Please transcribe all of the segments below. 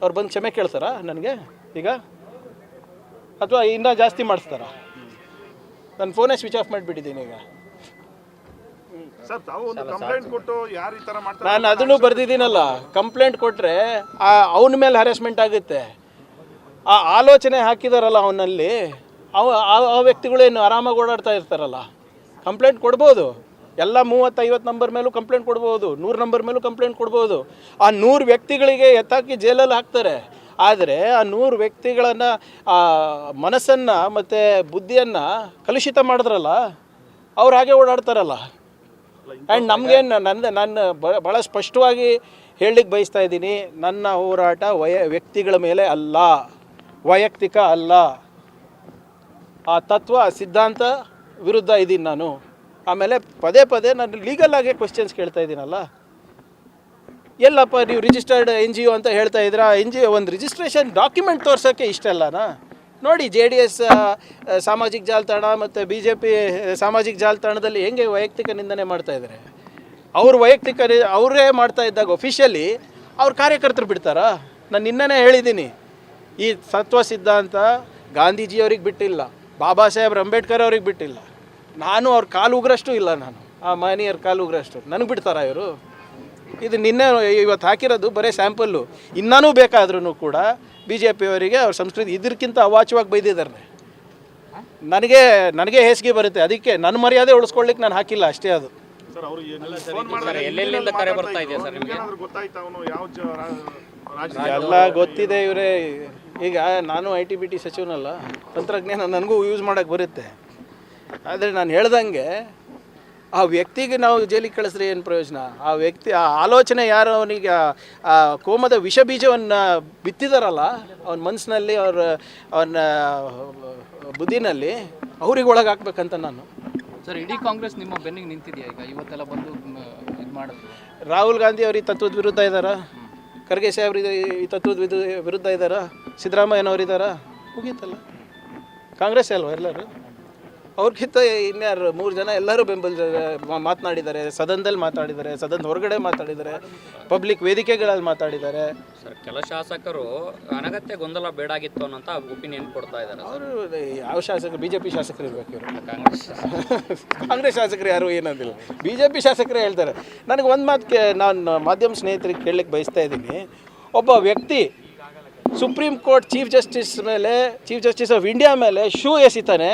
ಅವ್ರು ಬಂದು ಕ್ಷಮೆ ಕೇಳ್ತಾರಾ ನನಗೆ ಈಗ, ಅಥವಾ ಇನ್ನೂ ಜಾಸ್ತಿ ಮಾಡಿಸ್ತಾರಾ? ನನ್ನ ಫೋನೇ ಸ್ವಿಚ್ ಆಫ್ ಮಾಡಿಬಿಟ್ಟಿದ್ದೀನಿ ಈಗ. ನಾನು ಅದನ್ನು ಬರ್ದಿದ್ದೀನಲ್ಲ, ಕಂಪ್ಲೇಂಟ್ ಕೊಟ್ಟರೆ ಅವನ ಮೇಲೆ ಹ್ಯಾರಾಸ್ಮೆಂಟ್ ಆಗುತ್ತೆ. ಆ ಆಲೋಚನೆ ಹಾಕಿದಾರಲ್ಲ ಅವನಲ್ಲಿ, ಆ ವ್ಯಕ್ತಿಗಳೇನು ಆರಾಮಾಗಿ ಓಡಾಡ್ತಾ ಇರ್ತಾರಲ್ಲ, ಕಂಪ್ಲೇಂಟ್ ಕೊಡ್ಬೋದು. ಎಲ್ಲ 30-50 ನಂಬರ್ ಮೇಲೂ ಕಂಪ್ಲೇಂಟ್ ಕೊಡ್ಬೋದು, 100 ನಂಬರ್ ಮೇಲೂ ಕಂಪ್ಲೇಂಟ್ ಕೊಡ್ಬೋದು. ಆ 100 ವ್ಯಕ್ತಿಗಳಿಗೆ ಎತ್ತಾಕಿ ಜೈಲಲ್ಲಿ ಹಾಕ್ತಾರೆ. ಆದರೆ ಆ 100 ವ್ಯಕ್ತಿಗಳನ್ನು ಮನಸ್ಸನ್ನು ಮತ್ತು ಬುದ್ಧಿಯನ್ನು ಕಲುಷಿತ ಮಾಡಿದ್ರಲ್ಲ, ಅವ್ರು ಹಾಗೆ ಓಡಾಡ್ತಾರಲ್ಲ. ಆ್ಯಂಡ್ ನಮಗೇನು ನಾನು ಭಾಳ ಸ್ಪಷ್ಟವಾಗಿ ಹೇಳಲಿಕ್ಕೆ ಬಯಸ್ತಾ ಇದ್ದೀನಿ, ನನ್ನ ಹೋರಾಟ ವ್ಯಕ್ತಿಗಳ ಮೇಲೆ ಅಲ್ಲ, ವೈಯಕ್ತಿಕ ಅಲ್ಲ. ಆ ತತ್ವ, ಆ ಸಿದ್ಧಾಂತ ವಿರುದ್ಧ ಇದ್ದೀನಿ ನಾನು. ಆಮೇಲೆ ಪದೇ ಪದೇ ನಾನು ಲೀಗಲ್ ಆಗಿ ಕ್ವೆಶ್ಚನ್ಸ್ ಕೇಳ್ತಾ ಇದ್ದೀನಲ್ಲ. ಎಲ್ಲಪ್ಪ ನೀವು ರಿಜಿಸ್ಟರ್ಡ್ NGO ಅಂತ ಹೇಳ್ತಾ ಇದ್ದೀರಾ, NGO ಒಂದು ರಿಜಿಸ್ಟ್ರೇಷನ್ ಡಾಕ್ಯುಮೆಂಟ್ ತೋರ್ಸೋಕ್ಕೆ ಇಷ್ಟಲ್ಲನಾ? ನೋಡಿ, JDS ಸಾಮಾಜಿಕ ಜಾಲತಾಣ ಮತ್ತು BJP ಸಾಮಾಜಿಕ ಜಾಲತಾಣದಲ್ಲಿ ಹೆಂಗೆ ವೈಯಕ್ತಿಕ ನಿಂದನೆ ಮಾಡ್ತಾ ಇದ್ದಾರೆ. ಅವ್ರು ವೈಯಕ್ತಿಕ ಅವರೇ ಮಾಡ್ತಾ ಇದ್ದಾಗ ಒಫಿಷಿಯಲಿ ಅವ್ರ ಕಾರ್ಯಕರ್ತರು ಬಿಡ್ತಾರಾ? ನಾನು ನಿನ್ನೆ ಹೇಳಿದ್ದೀನಿ, ಈ ತತ್ವ ಸಿದ್ಧಾಂತ ಗಾಂಧೀಜಿಯವ್ರಿಗೆ ಬಿಟ್ಟಿಲ್ಲ, ಬಾಬಾ ಸಾಹೇಬ್ ಅಂಬೇಡ್ಕರ್ ಅವ್ರಿಗೆ ಬಿಟ್ಟಿಲ್ಲ. ನಾನು ಅವ್ರ ಕಾಲು ಉಗ್ರಷ್ಟು ಇಲ್ಲ, ನಾನು ಆ ಮಹನೀಯರ ಕಾಲು ಉಗ್ರಷ್ಟು. ನನಗೆ ಬಿಡ್ತಾರಾ ಇವರು? ಇದು ನಿನ್ನೆ ಇವತ್ತು ಹಾಕಿರೋದು ಬರೀ ಸ್ಯಾಂಪಲ್ಲು. ಇನ್ನೂ ಬೇಕಾದ್ರೂ ಕೂಡ BJP ಅವರಿಗೆ ಅವ್ರ ಸಂಸ್ಕೃತಿ ಇದಕ್ಕಿಂತ ಅವಾಚ್ಯವಾಗಿ ಬೈದಿದ್ದಾರೆ. ನನಗೆ ಹೇಸಿಗೆ ಬರುತ್ತೆ. ಅದಕ್ಕೆ ನನ್ನ ಮರ್ಯಾದೆ ಉಳಿಸ್ಕೊಳ್ಳಿಕ್ಕೆ ನಾನು ಹಾಕಿಲ್ಲ ಅಷ್ಟೇ. ಅದು ಎಲ್ಲ ಗೊತ್ತಿದೆ. ಇವರೇ ಈಗ ನಾನು IT-BT ಸಚಿವನಲ್ಲ, ತಂತ್ರಜ್ಞಾನ ನನಗೂ ಯೂಸ್ ಮಾಡೋಕ್ಕೆ ಬರುತ್ತೆ. ಆದರೆ ನಾನು ಹೇಳ್ದಂಗೆ ಆ ವ್ಯಕ್ತಿಗೆ ನಾವು ಜೈಲಿಗೆ ಕಳಿಸ್ರೆ ಏನು ಪ್ರಯೋಜನ? ಆ ವ್ಯಕ್ತಿ, ಆ ಆಲೋಚನೆ ಯಾರು ಅವನಿಗೆ ಆ ಕೋಮದ ವಿಷ ಬೀಜವನ್ನು ಬಿತ್ತಿದಾರಲ್ಲ ಅವನ ಮನಸ್ಸಿನಲ್ಲಿ, ಅವನ ಬುದ್ಧಿನಲ್ಲಿ, ಅವ್ರಿಗೆ ಒಳಗಾಕ್ಬೇಕಂತ ನಾನು. ಸರ್, ಇಡೀ ಕಾಂಗ್ರೆಸ್ ನಿಮ್ಮ ಬೆನ್ನಿಗೆ ನಿಂತಿದೆಯಾ ಈಗ? ಇವತ್ತೆಲ್ಲ ಬಂದು ಇದು ಮಾಡಿದ್ರು. ರಾಹುಲ್ ಗಾಂಧಿ ಅವರು ಈ ತತ್ವದ ವಿರುದ್ಧ ಇದ್ದಾರಾ? ಖರ್ಗೆ ಸಾಹೇಬ್ರಿಗೆ ಈ ತತ್ವದ ವಿರುದ್ಧ ಇದ್ದಾರಾ? ಸಿದ್ದರಾಮಯ್ಯನವ್ರು ಇದ್ದಾರಾ? ಮುಗೀತಲ್ಲ. ಕಾಂಗ್ರೆಸ್ ಅಲ್ವಾ ಎಲ್ಲರೂ? ಅವ್ರಿಗಿಂತ ಇನ್ಯಾರು 3 ಜನ ಎಲ್ಲರೂ ಮಾತನಾಡಿದ್ದಾರೆ. ಸದನದಲ್ಲಿ ಮಾತಾಡಿದ್ದಾರೆ, ಸದನದ ಹೊರಗಡೆ ಮಾತಾಡಿದ್ದಾರೆ, ಪಬ್ಲಿಕ್ ವೇದಿಕೆಗಳಲ್ಲಿ ಮಾತಾಡಿದ್ದಾರೆ. ಸರ್, ಕೆಲ ಶಾಸಕರು ಅನಗತ್ಯ ಗೊಂದಲ ಬೇಡಾಗಿತ್ತು ಅನ್ನೋಂಥ ಒಪಿನಿಯನ್ ಕೊಡ್ತಾ ಇದ್ದಾರೆ. ಅವರು ಯಾವ ಶಾಸಕರು? BJP ಶಾಸಕರು ಇರಬೇಕು ಇವರು. ಕಾಂಗ್ರೆಸ್ ಶಾಸಕರು ಯಾರು ಏನಂದಿಲ್ಲ, BJP ಶಾಸಕರೇ ಹೇಳ್ತಾರೆ. ನನಗೆ ಒಂದು ಮಾತು ನಾನು ಮಾಧ್ಯಮ ಸ್ನೇಹಿತರಿಗೆ ಕೇಳಲಿಕ್ಕೆ ಬಯಸ್ತಾ ಇದ್ದೀನಿ. ಒಬ್ಬ ವ್ಯಕ್ತಿ supreme court chief justice of India ಮೇಲೆ ಶೂ ಎಸಿತಾನೆ,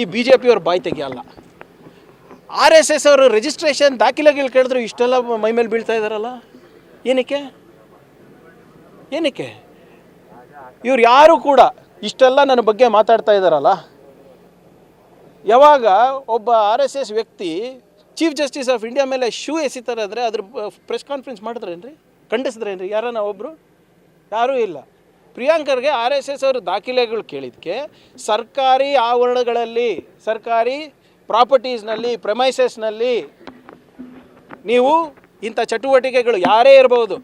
ಈ BJP ಅವ್ರ ಬಾಯಿ ತೆಗಿಯಲ್ಲ. RSS ಅವರು ರಿಜಿಸ್ಟ್ರೇಷನ್ ದಾಖಲೆಗಳು ಕೇಳಿದ್ರು ಇಷ್ಟೆಲ್ಲ ಮೈ ಮೇಲೆ ಬೀಳ್ತಾ ಇದ್ದಾರಲ್ಲ, ಏನಕ್ಕೆ? ಇವ್ರು ಯಾರು ಕೂಡ ಇಷ್ಟೆಲ್ಲ ನನ್ನ ಬಗ್ಗೆ ಮಾತಾಡ್ತಾ ಇದ್ದಾರಲ್ಲ, ಯಾವಾಗ ಒಬ್ಬ RSS ವ್ಯಕ್ತಿ ಚೀಫ್ ಜಸ್ಟಿಸ್ ಆಫ್ ಇಂಡಿಯಾ ಮೇಲೆ ಶೂ ಎಸಿತಾರೆ ಅಂದರೆ ಅದ್ರ ಪ್ರೆಸ್ ಕಾನ್ಫರೆನ್ಸ್ ಮಾಡಿದ್ರೇನ್ರಿ? ಖಂಡಿಸಿದ್ರೇನ್ರಿ ಯಾರನ್ನ ಒಬ್ಬರು? ಯಾರೂ ಇಲ್ಲ. ಪ್ರಿಯಾಂಕರ್ಗೆ RSS ಅವರು ದಾಖಲೆಗಳು ಕೇಳಿದ್ದಕ್ಕೆ ಸರ್ಕಾರಿ ಆವರಣಗಳಲ್ಲಿ, ಸರ್ಕಾರಿ ಪ್ರಾಪರ್ಟೀಸ್ನಲ್ಲಿ, ಪ್ರೆಮೈಸಸ್ನಲ್ಲಿ ನೀವು ಇಂಥ ಚಟುವಟಿಕೆಗಳು ಯಾರೇ ಇರ್ಬೋದು,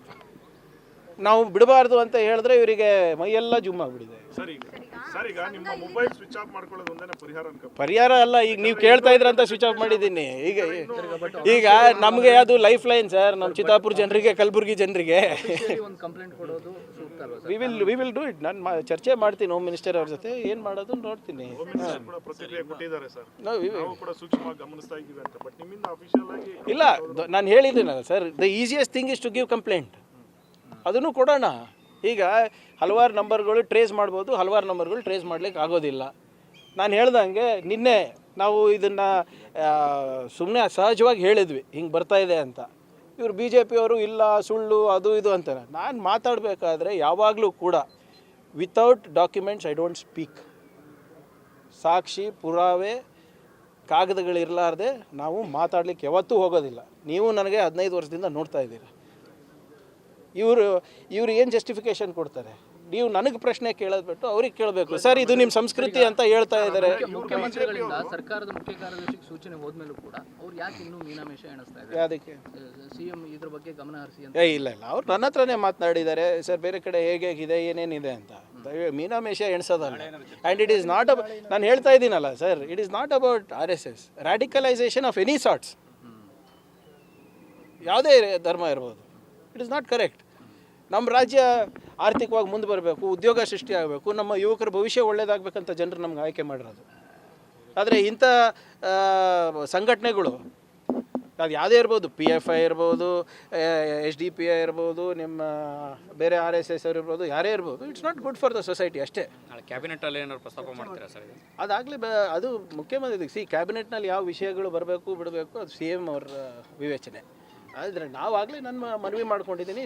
ನಾವು ಬಿಡಬಾರ್ದು ಅಂತ ಹೇಳಿದ್ರೆ ಇವರಿಗೆ ಮೈಯೆಲ್ಲ ಜುಮ್ ಆಗಿಬಿಟ್ಟಿದೆ. ಪರಿಹಾರ ಅಲ್ಲ, ಈಗ ನೀವು ಕೇಳ್ತಾ ಇದ್ರಂತ ಸ್ವಿಚ್ ಆಫ್ ಮಾಡಿದ್ದೀನಿ. ಈಗ ನಮಗೆ ಅದು ಲೈಫ್ ಲೈನ್ ಸರ್, ನಮ್ಮ ಚಿತ್ತಾಪುರ ಜನರಿಗೆ, ಕಲಬುರಗಿ ಜನರಿಗೆ. We will do it. ನಾನು ಚರ್ಚೆ ಮಾಡ್ತೀನಿ ಹೋಮ್ ಮಿನಿಸ್ಟರ್ ಅವ್ರ ಜೊತೆ, ಏನು ಮಾಡೋದು ನೋಡ್ತೀನಿ. ಇಲ್ಲ, ನಾನು ಹೇಳಿದ್ದೀನಲ್ಲ sir, the easiest thing is to give complaint. ಅದನ್ನು ಕೊಡೋಣ. ಈಗ ಹಲವಾರು ನಂಬರ್ಗಳು ಟ್ರೇಸ್ ಮಾಡ್ಬೋದು, ಹಲವಾರು ನಂಬರ್ಗಳು ಟ್ರೇಸ್ ಮಾಡಲಿಕ್ಕೆ ಆಗೋದಿಲ್ಲ. ನಾನು ಹೇಳ್ದಂಗೆ ನಿನ್ನೆ ನಾವು ಇದನ್ನು ಸುಮ್ಮನೆ ಸಹಜವಾಗಿ ಹೇಳಿದ್ವಿ, ಹಿಂಗೆ ಬರ್ತಾ ಇದೆ ಅಂತ. ಇವರು BJP ಅವರು ಇಲ್ಲ ಸುಳ್ಳು ಅದು ಇದು ಅಂತಾರೆ. ನಾನು ಮಾತಾಡಬೇಕಾದ್ರೆ ಯಾವಾಗಲೂ ಕೂಡ without documents I don't speak. ಸಾಕ್ಷಿ ಪುರಾವೆ ಕಾಗದಗಳಿರಲಾರ್ದೆ ನಾವು ಮಾತಾಡಲಿಕ್ಕೆ ಯಾವತ್ತೂ ಹೋಗೋದಿಲ್ಲ. ನೀವು ನನಗೆ 15 ವರ್ಷದಿಂದ ನೋಡ್ತಾ ಇದ್ದೀರಾ. ಇವರು ಏನು ಜಸ್ಟಿಫಿಕೇಶನ್ ಕೊಡ್ತಾರೆ? ನೀವು ನನಗೆ ಪ್ರಶ್ನೆ ಕೇಳೋದು ಬಿಟ್ಟು ಅವ್ರಿಗೆ ಕೇಳಬೇಕು. ಸರ್, ಇದು ನಿಮ್ಮ ಸಂಸ್ಕೃತಿ ಅಂತ ಹೇಳ್ತಾ ಇದ್ದಾರೆ. ಮುಖ್ಯಮಂತ್ರಿಗಳಿಂದ ಸರ್ಕಾರದ ಮುಖ್ಯ ಕಾರ್ಯದರ್ಶಿಗೆ ಸೂಚನೆ ಹೋದ್ಮೇಲೂ ಕೂಡ ಅವ್ರು ಯಾಕೆ ಇನ್ನೂ ಮೀನಾಮೇಷ ಎಣಿಸ್ತಾ ಇದ್ದಾರೆ? ಅದಕ್ಕೆ CM ಇದ್ರ ಬಗ್ಗೆ ಗಮನ ಹರಿಸಿ ಅಂತ. ಇಲ್ಲ ಅವ್ರು ನನ್ನ ಹತ್ರನೇ ಮಾತನಾಡಿದ್ದಾರೆ. ಸರ್, ಬೇರೆ ಕಡೆ ಹೇಗಿದೆ ಏನೇನಿದೆ ಅಂತ. ಮೀನಾಮೇಷ ಎಣಿಸೋದಲ್ಲ. ಆ್ಯಂಡ್ ಇಟ್ ಈಸ್ ನಾಟ್ ನಾನು ಹೇಳ್ತಾ ಇದ್ದೀನಲ್ಲ sir, it is not about RSS radicalisation of any sorts. ಯಾವುದೇ ಧರ್ಮ ಇರ್ಬೋದು, ಇಟ್ ಇಸ್ ನಾಟ್ ಕರೆಕ್ಟ್. ನಮ್ಮ ರಾಜ್ಯ ಆರ್ಥಿಕವಾಗಿ ಮುಂದೆ ಬರಬೇಕು, ಉದ್ಯೋಗ ಸೃಷ್ಟಿ ಆಗಬೇಕು, ನಮ್ಮ ಯುವಕರ ಭವಿಷ್ಯ ಒಳ್ಳೇದಾಗಬೇಕಂತ ಜನರು ನಮ್ಗೆ ಆಯ್ಕೆ ಮಾಡಿರೋದು. ಆದರೆ ಇಂಥ ಸಂಘಟನೆಗಳು ಅದು ಯಾವುದೇ ಇರ್ಬೋದು, PFI ಇರ್ಬೋದು, SDPI ಇರ್ಬೋದು, ನಿಮ್ಮ ಬೇರೆ RSS ಅವ್ರು ಇರ್ಬೋದು, ಯಾರೇ ಇರ್ಬೋದು, it's not good for the society ಅಷ್ಟೇ. ನಾಳೆ ಕ್ಯಾಬಿನೆಟಲ್ಲಿ ಏನಾದ್ರು ಪ್ರಸ್ತಾಪ ಮಾಡ್ತೀರಾ ಸರ್? ಅದಾಗಲಿ ಅದು ಮುಖ್ಯಮಂತ್ರಿ ಕ್ಯಾಬಿನೆಟ್ನಲ್ಲಿ ಯಾವ ವಿಷಯಗಳು ಬರಬೇಕು ಬಿಡಬೇಕು ಅದು CM ಅವ್ರ ವಿವೇಚನೆ. ಆದರೆ ನಾವಾಗಲೇ ನನ್ನ ಮನವಿ ಮಾಡ್ಕೊಂಡಿದ್ದೀನಿ,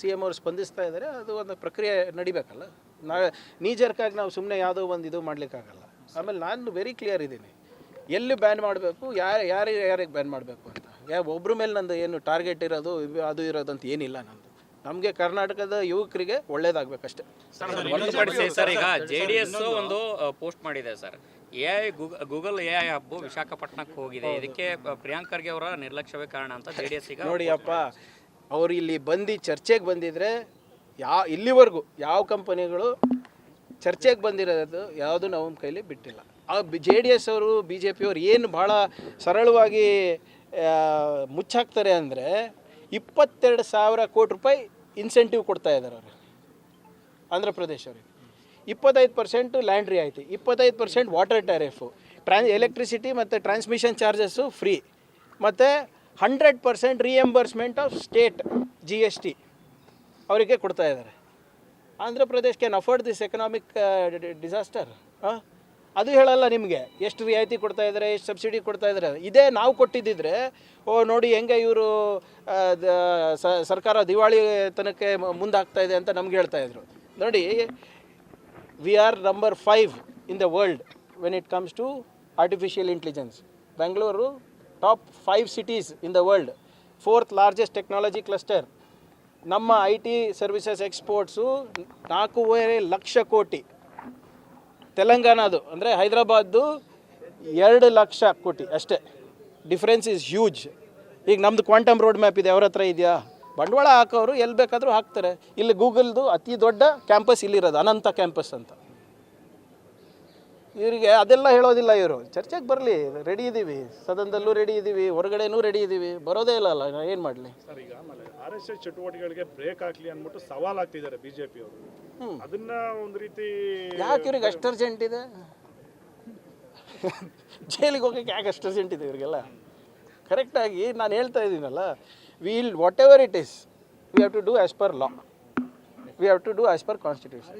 CM ಅವರು ಸ್ಪಂದಿಸ್ತಾ ಇದ್ದಾರೆ, ಅದು ಒಂದು ಪ್ರಕ್ರಿಯೆ ನಡಿಬೇಕಲ್ಲ. ನೀಜರ್ಕಾಗಿ ನಾವು ಸುಮ್ಮನೆ ಯಾವುದೋ ಒಂದು ಇದು ಮಾಡಲಿಕ್ಕಾಗಲ್ಲ. ಆಮೇಲೆ ನಾನು ವೆರಿ ಕ್ಲಿಯರ್ ಇದ್ದೀನಿ, ಎಲ್ಲಿ ಬ್ಯಾನ್ ಮಾಡಬೇಕು, ಯಾರಿಗೆ ಬ್ಯಾನ್ ಮಾಡಬೇಕು ಅಂತ. ಒಬ್ಬರ ಮೇಲೆ ನಂದು ಏನು ಟಾರ್ಗೆಟ್ ಇರೋದು ಅದು ಇರೋದಂತ ಏನಿಲ್ಲ. ನಮಗೆ ಕರ್ನಾಟಕದ ಯುವಕರಿಗೆ ಒಳ್ಳೇದಾಗಬೇಕಷ್ಟೇ. ಹೊರತುಪಡಿಸಿ ಸರ್, ಈಗ JDS ಒಂದು ಪೋಸ್ಟ್ ಮಾಡಿದೆ ಸರ್, ಗೂಗಲ್ AI ಹಬ್ಬು ವಿಶಾಖಪಟ್ಟಣಕ್ಕೆ ಹೋಗಿದೆ, ಇದಕ್ಕೆ ಪ್ರಿಯಾಂಕ್ ಖರ್ಗೆ ಅವರ ನಿರ್ಲಕ್ಷ್ಯವೇ ಕಾರಣ ಅಂತ JDS ಈಗ ನೋಡಿ ಅಪ್ಪ, ಅವ್ರು ಇಲ್ಲಿ ಬಂದು ಚರ್ಚೆಗೆ ಬಂದಿದ್ರೆ ಇಲ್ಲಿವರೆಗೂ ಯಾವ ಕಂಪನಿಗಳು ಚರ್ಚೆಗೆ ಬಂದಿರೋದು ಯಾವುದು ನಮ್ಮ ಕೈಲಿ ಬಿಟ್ಟಿಲ್ಲ. JDS ಅವರು BJP ಅವರು ಏನು ಭಾಳ ಸರಳವಾಗಿ ಮುಚ್ಚಾಕ್ತಾರೆ ಅಂದರೆ 22,000 ಕೋಟಿ ರೂಪಾಯಿ ಇನ್ಸೆಂಟಿವ್ ಕೊಡ್ತಾ ಇದ್ದಾರೆ ಅವರು ಆಂಧ್ರ ಪ್ರದೇಶ ಅವರಿಗೆ. 25% ಲ್ಯಾಂಡ್ ರಿಯಾಯಿತಿ, 25% ವಾಟರ್ ಟ್ಯಾರಿಫು, ಎಲೆಕ್ಟ್ರಿಸಿಟಿ ಮತ್ತು ಟ್ರಾನ್ಸ್ಮಿಷನ್ ಚಾರ್ಜಸ್ಸು ಫ್ರೀ, ಮತ್ತು 100% ರಿಯಂಬರ್ಸ್ಮೆಂಟ್ ಆಫ್ ಸ್ಟೇಟ್ GST ಅವರಿಗೆ ಕೊಡ್ತಾ ಇದ್ದಾರೆ. Andhra Pradesh can afford this economic disaster? ಅದು ಹೇಳಲ್ಲ ನಿಮಗೆ ಎಷ್ಟು ರಿಯಾಯಿತಿ ಕೊಡ್ತಾ ಇದ್ದಾರೆ, ಎಷ್ಟು ಸಬ್ಸಿಡಿ ಕೊಡ್ತಾ ಇದ್ದಾರೆ. ಇದೇ ನಾವು ಕೊಟ್ಟಿದ್ದಿದ್ರೆ ನೋಡಿ ಹೆಂಗೆ ಇವರು ಸರ್ಕಾರ ದಿವಾಳಿ ತನಕ ಮುಂದಾಗ್ತಾ ಇದೆ ಅಂತ ನಮ್ಗೆ ಹೇಳ್ತಾ ಇದ್ರು. ನೋಡಿ, we are number 5 in the world when it comes to artificial intelligence. Bengaluru top 5 cities in the world, 4th largest technology cluster. ನಮ್ಮ IT ಸರ್ವಿಸಸ್ ಎಕ್ಸ್ಪೋರ್ಟ್ಸು 4.5 ಲಕ್ಷ ಕೋಟಿ. ತೆಲಂಗಾಣದು ಅಂದರೆ ಹೈದರಾಬಾದ್ದು 2 ಲಕ್ಷ ಕೋಟಿ ಅಷ್ಟೇ. Difference is huge. ಈಗ ನಮ್ಮದು ಕ್ವಾಂಟಮ್ ರೋಡ್ ಮ್ಯಾಪ್ ಇದೆ, ಅವ್ರ ಹತ್ರ ಇದೆಯಾ? ಬಂಡವಾಳ ಹಾಕೋರು ಎಲ್ಲಿ ಬೇಕಾದರೂ ಹಾಕ್ತಾರೆ. ಇಲ್ಲಿ ಗೂಗಲ್ದು ಅತಿ ದೊಡ್ಡ ಕ್ಯಾಂಪಸ್ ಇಲ್ಲಿರೋದು, ಅನಂತ ಕ್ಯಾಂಪಸ್ ಅಂತ. ಇವರಿಗೆ ಅದೆಲ್ಲ ಹೇಳೋದಿಲ್ಲ. ಇವರು ಚರ್ಚೆಗೆ ಬರಲಿ, ರೆಡಿ ಇದ್ದೀವಿ, ಸದನದಲ್ಲೂ ರೆಡಿ ಇದ್ದೀವಿ, ಹೊರಗಡೆನೂ ರೆಡಿ ಇದ್ದೀವಿ. ಬರೋದೇ ಇಲ್ಲ ಏನು ಮಾಡಲಿ ಸರ್? ಈಗ ಆಮೇಲೆ RSS ಚಟುವಟಿಕೆಗಳಿಗೆ ಬ್ರೇಕ್ ಹಾಕ್ಲಿ ಅಂದ್ಬಿಟ್ಟು ಸವಾಲ್ ಆಗ್ತಿದ್ದಾರೆ BJP ಅವರು. ಅದನ್ನ ಒಂದು ರೀತಿ ಯಾಕೆ ಇವ್ರಿಗೆ ಅಷ್ಟು ಅರ್ಜೆಂಟ್ ಇದೆ? ಜೈಲಿಗೆ ಹೋಗೋಕ್ಕೆ ಯಾಕೆ ಅಷ್ಟು ಅರ್ಜೆಂಟ್ ಇದೆ ಇವರಿಗೆಲ್ಲ? ಕರೆಕ್ಟಾಗಿ ನಾನು ಹೇಳ್ತಾ ಇದ್ದೀನಲ್ಲ, will whatever it is we have to do as per law, we have to do as per constitution.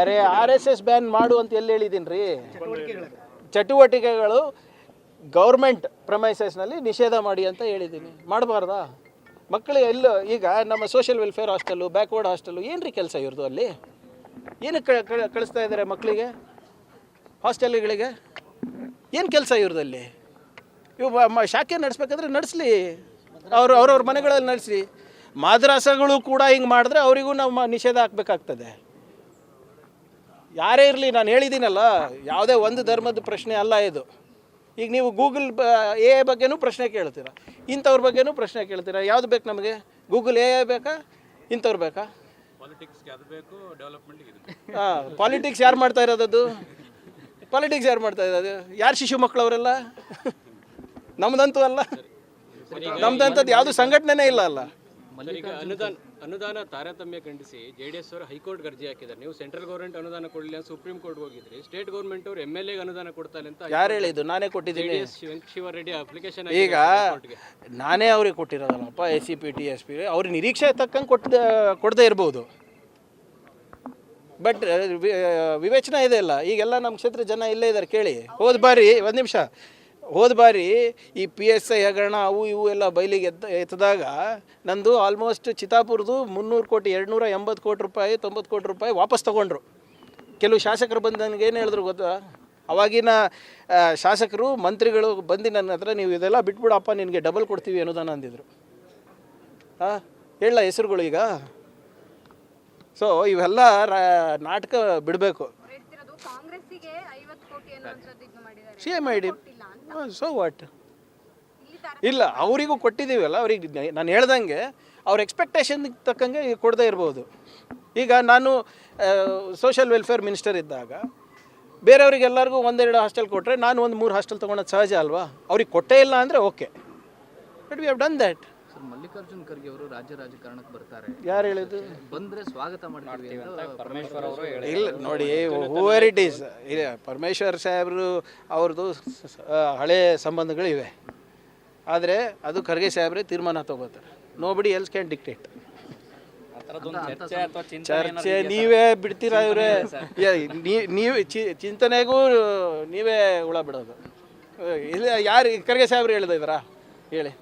ಅರೆ RSS ಬ್ಯಾನ್ ಮಾಡು ಅಂತ ಎಲ್ಲಿ ಹೇಳಿದ್ದೀನಿ ರೀ? ಚಟುವಟಿಕೆಗಳು ಗೌರ್ಮೆಂಟ್ ಪ್ರಮೈಸಸ್ನಲ್ಲಿ ನಿಷೇಧ ಮಾಡಿ ಅಂತ ಹೇಳಿದ್ದೀನಿ. ಮಾಡಬಾರ್ದಾ? ಮಕ್ಕಳಿಗೆ ಎಲ್ಲೋ ಈಗ ನಮ್ಮ social welfare hostel, backward hostel, ಏನು ರೀ ಕೆಲಸ ಇವ್ರದ್ದು ಅಲ್ಲಿ? ಏನಕ್ಕೆ ಕಳಿಸ್ತಾ ಇದ್ದಾರೆ ಮಕ್ಕಳಿಗೆ ಹಾಸ್ಟೆಲ್ಗಳಿಗೆ? ಏನು ಕೆಲಸ ಇವ್ರದಲ್ಲಿ? ಇವು ಶಾಖೆ ನಡೆಸ್ಬೇಕಾದ್ರೆ ನಡೆಸಲಿ, ಅವ್ರವ್ರ ಮನೆಗಳಲ್ಲಿ ನಡೆಸಿ. ಮಾದ್ರಾಸಗಳು ಕೂಡ ಹಿಂಗೆ ಮಾಡಿದ್ರೆ ಅವರಿಗೂ ನಾವು ನಿಷೇಧ ಹಾಕಬೇಕಾಗ್ತದೆ. ಯಾರೇ ಇರಲಿ, ನಾನು ಹೇಳಿದ್ದೀನಲ್ಲ, ಯಾವುದೇ ಒಂದು ಧರ್ಮದ ಪ್ರಶ್ನೆ ಅಲ್ಲ ಇದು. ಈಗ ನೀವು ಗೂಗಲ್ AI ಬಗ್ಗೆನೂ ಪ್ರಶ್ನೆ ಕೇಳ್ತೀರಾ, ಇಂಥವ್ರ ಬಗ್ಗೆನೂ ಪ್ರಶ್ನೆ ಕೇಳ್ತೀರಾ. ಯಾವುದು ಬೇಕು ನಮಗೆ? ಗೂಗಲ್ AI ಬೇಕಾ, ಇಂಥವ್ರು ಬೇಕಾ? ಪಾಲಿಟಿಕ್ಸ್ ಯಾರು ಮಾಡ್ತಾ ಇರೋದದು? ಪಾಲಿಟಿಕ್ಸ್ ಯಾರು ಮಾಡ್ತಾ ಇರೋದು? ಯಾರು ಶಿಶು ಮಕ್ಕಳವರೆಲ್ಲ? ನಮ್ದಂತೂ ಅಲ್ಲ, ನಮ್ದಂಥದ್ದು ಯಾವುದು ಸಂಘಟನೆ ಇಲ್ಲ ಅಲ್ಲ. ಅನುದಾನ ತಾರತಮ್ಯ ಖಂಡಿಸಿ JDS ಅವರು ಹೈಕೋರ್ಟ್ಗೆ ಅರ್ಜಿ ಹಾಕಿದ್ದಾರೆ. ನೀವು ಸೆಂಟ್ರಲ್ ಗೌರ್ಮೆಂಟ್ ಅನುದಾನ ಕೊಡಲಿ ಅಂತ ಸುಪ್ರೀಂ ಕೋರ್ಟ್ಗೆ ಹೋಗಿದ್ರಿ. ಸ್ಟೇಟ್ ಗೌರ್ಮೆಂಟ್ ಅವರು MLA ಅನುದಾನ ಕೊಡ್ತಾರೆ ಅಂತ ಯಾರು ಹೇಳಿದ್ದು? ನಾನೇ ಕೊಟ್ಟಿದ್ದೀನಿ. ಶಿವರೆಡ್ಡಿ ಅಪ್ಲಿಕೇಶನ್ ಈಗ ನಾನೇ ಅವ್ರಿಗೆ ಕೊಟ್ಟಿರೋದಲ್ಲಪ್ಪ. SCP TSP ಅವ್ರ ನಿರೀಕ್ಷೆ ತಕ್ಕಂಗೆ ಕೊಡದೇ ಇರ್ಬೋದು, ಬಟ್ ವಿವೇಚನೆ ಇದೆ ಅಲ್ಲ. ಈಗೆಲ್ಲ ನಮ್ಮ ಕ್ಷೇತ್ರ ಜನ ಇಲ್ಲೇ ಇದ್ದಾರೆ, ಕೇಳಿ. ಹೋದ ಬಾರಿ ಒಂದು ನಿಮಿಷ, ಹೋದ ಬಾರಿ ಈ PSI ಹಗರಣ ಅವು ಇವು ಎಲ್ಲ ಬಯಲಿಗೆ ಎತ್ತದಾಗ ನಂದು ಆಲ್ಮೋಸ್ಟ್ ಚಿತ್ತಾಪುರದು 300 ಕೋಟಿ 280 ಕೋಟಿ ರೂಪಾಯಿ 90 ಕೋಟಿ ರೂಪಾಯಿ ವಾಪಸ್ ತೊಗೊಂಡ್ರು. ಕೆಲವು ಶಾಸಕರು ಬಂದು ನನಗೆ ಏನು ಹೇಳಿದ್ರು ಗೊತ್ತಾ? ಅವಾಗಿನ ಶಾಸಕರು ಮಂತ್ರಿಗಳು ಬಂದು ನನ್ನ ಹತ್ರ, ನೀವು ಇದೆಲ್ಲ ಬಿಟ್ಬಿಡಪ್ಪ, ನಿನಗೆ ಡಬಲ್ ಕೊಡ್ತೀವಿ ಅನ್ನೋದನ್ನ ಅಂದಿದ್ರು. ಹೇಳ ಹೆಸರುಗಳು ಈಗ. ಸೊ ಇವೆಲ್ಲ ನಾಟಕ ಬಿಡಬೇಕು. CMID so what? ಇಲ್ಲ, ಅವರಿಗೂ ಕೊಟ್ಟಿದ್ದೀವಲ್ಲ, ಅವ್ರಿಗೆ ನಾನು ಹೇಳ್ದಂಗೆ ಅವ್ರ ಎಕ್ಸ್ಪೆಕ್ಟೇಷನ್ ತಕ್ಕಂಗೆ ಕೊಡದೇ ಇರ್ಬೋದು. ಈಗ ನಾನು ಸೋಷಿಯಲ್ ವೆಲ್ಫೇರ್ ಮಿನಿಸ್ಟರ್ ಇದ್ದಾಗ ಬೇರೆಯವರಿಗೆಲ್ಲರಿಗೂ 1-2 ಹಾಸ್ಟೆಲ್ ಕೊಟ್ಟರೆ ನಾನು 1-3 ಹಾಸ್ಟೆಲ್ ತೊಗೊಳೋದು ಸಹಜ ಅಲ್ವಾ? ಅವ್ರಿಗೆ ಕೊಟ್ಟೇ ಇಲ್ಲ ಅಂದರೆ okay, but we have done that. Sir Mallikarjun Kharge ಅವರು ರಾಜ್ಯ ರಾಜಕಾರಣಕ್ಕೆ ಬರ್ತಾರೆ, ಯಾರು ಹೇಳಿದ್ದು? ಬಂದ್ರೆ ಸ್ವಾಗತ ಮಾಡ್ತೀವಿ ಅಂತ ಪರಮೇಶ್ವರ್ ಅವರು ಇಲ್ಲ ನೋಡಿ, ಹೂವರ್ ಇಟ್ ಈಸ್, ಇಲ್ಲ ಪರಮೇಶ್ವರ್ ಸಾಹೇಬರು ಅವ್ರದ್ದು ಹಳೆ ಸಂಬಂಧಗಳು ಇವೆ. ಆದರೆ ಅದು ಖರ್ಗೆ ಸಾಹೇಬ್ರೆ ತೀರ್ಮಾನ ತಗೋತಾರೆ. Nobody else can dictate. ಚರ್ಚೆ ಅಥವಾ ಚರ್ಚೆ ನೀವೇ ಬಿಡ್ತೀರಾ ಇವರೇ? ನೀವು ಚಿಂತನೆಗೂ ನೀವೇ ಹುಳ ಬಿಡೋದು. ಇಲ್ಲ, ಯಾರು ಖರ್ಗೆ ಸಾಹೇಬ್ರು ಹೇಳಿದಾರಾ ಹೇಳಿ?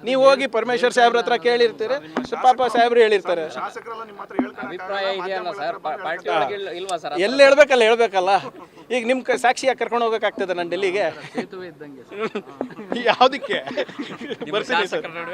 ನೀವು ಹೋಗಿ ಪರಮೇಶ್ವರ್ ಸಾಹೇಬ್ರ ಹತ್ರ ಕೇಳಿರ್ತೀರಿ, ಪಾಪ ಸಾಹೇಬ್ರು ಹೇಳಿರ್ತಾರೆ. ಶಾಸಕರೆಲ್ಲ ನಿಮ್ಮ ಹತ್ರ ಅಭಿಪ್ರಾಯ ಇದೆಯಲ್ಲ ಸರ್, ಪಾರ್ಟಿ ಒಳಗೆ ಇಲ್ವಾ ಸರ್? ಎಲ್ಲಿ ಹೇಳ್ಬೇಕಲ್ಲ. ಈಗ ನಿಮ್ಮ ಸಾಕ್ಷಿಯಾಗಿ ಕರ್ಕೊಂಡು ಹೋಗೋಕ್ಕಾಗ್ತದೆ ನಾನು ಡೆಲ್ಲಿಗೆ? ಸೇತುವೆ ಇದ್ದಂಗೆ ಯಾವುದಕ್ಕೆ ಬರ್ತೀನಿ ಸರ್.